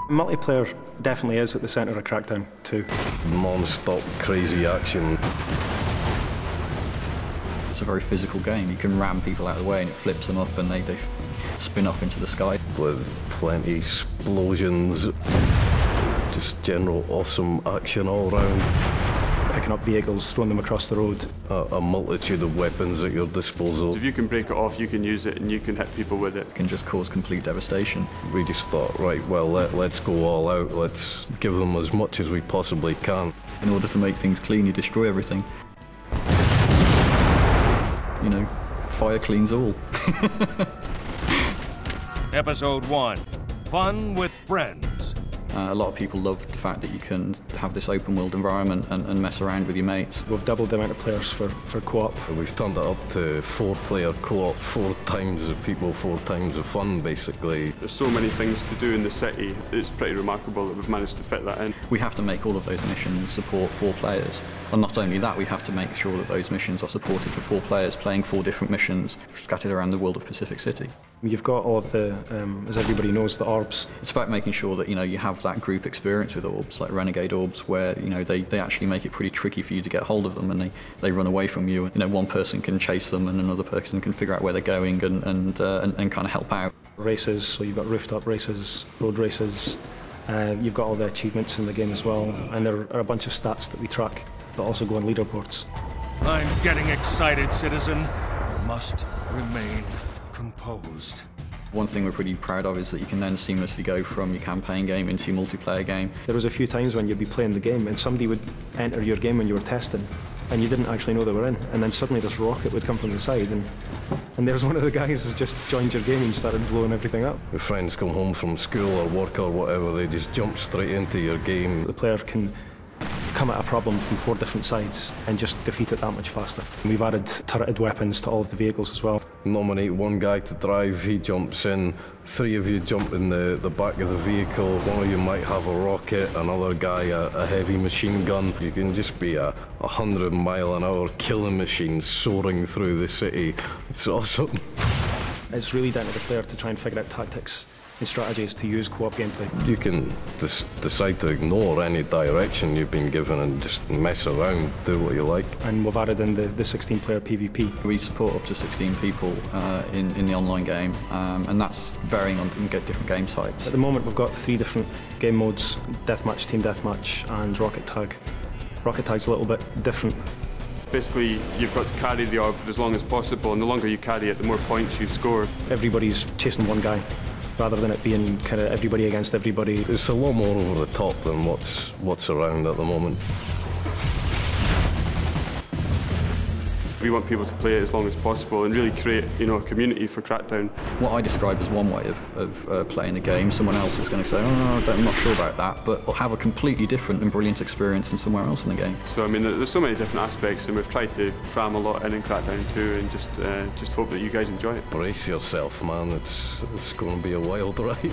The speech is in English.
Multiplayer definitely is at the centre of Crackdown 2. Non-stop crazy action. It's a very physical game. You can ram people out of the way and it flips them up and they spin off into the sky. With plenty explosions, just general awesome action all round. Picking up vehicles, throwing them across the road. A multitude of weapons at your disposal. If you can break it off, you can use it and you can hit people with it. It can just cause complete devastation. We just thought, right, well, let's go all out. Let's give them as much as we possibly can. In order to make things clean, you destroy everything. You know, fire cleans all. Episode 1, Fun with Friends. A lot of people love the fact that you can have this open world environment and mess around with your mates. We've doubled the amount of players for co-op. We've turned it up to 4-player co-op, 4 times the people, 4 times the fun, basically. There's so many things to do in the city, it's pretty remarkable that we've managed to fit that in. We have to make all of those missions support 4 players. And not only that, we have to make sure that those missions are supported for 4 players playing 4 different missions scattered around the world of Pacific City. You've got all of the, as everybody knows, the orbs. It's about making sure that, you know, you have that group experience with orbs, like Renegade Orbs, where, you know, they actually make it pretty tricky for you to get hold of them and they run away from you. You know, one person can chase them and another person can figure out where they're going and kind of help out. Races, so you've got rooftop races, road races, you've got all the achievements in the game as well, and there are a bunch of stats that we track that also go on leaderboards. I'm getting excited, citizen. Must remain composed. One thing we're pretty proud of is that you can then seamlessly go from your campaign game into your multiplayer game. There was a few times when you'd be playing the game and somebody would enter your game when you were testing and you didn't actually know they were in, and then suddenly this rocket would come from the side and there's one of the guys who's just joined your game and started blowing everything up. If friends come home from school or work or whatever, they just jump straight into your game. The player can come at a problem from 4 different sides and just defeat it that much faster. We've added turreted weapons to all of the vehicles as well. Nominate one guy to drive, he jumps in, 3 of you jump in the back of the vehicle, one of you might have a rocket, another guy a heavy machine gun. You can just be a 100-mile-an-hour killing machine soaring through the city. It's awesome. It's really down to the player to try and figure out tactics and strategies to use co-op gameplay. You can decide to ignore any direction you've been given and just mess around, do what you like. And we've added in the 16-player PvP. We support up to 16 people in the online game, and that's varying on different game types. At the moment we've got 3 different game modes: Deathmatch, Team Deathmatch and Rocket Tag. Rocket Tag's a little bit different. Basically, you've got to carry the orb for as long as possible, and the longer you carry it, the more points you score. Everybody's chasing one guy, rather than it being kind of everybody against everybody. It's a lot more over the top than what's around at the moment. We want people to play it as long as possible and really create, you know, a community for Crackdown. What I describe as one way of playing the game, someone else is going to say, oh, I'm not sure about that, but will have a completely different and brilliant experience than somewhere else in the game. So, I mean, there's so many different aspects, and we've tried to cram a lot in Crackdown 2 and just hope that you guys enjoy it. Brace yourself, man. It's going to be a wild ride.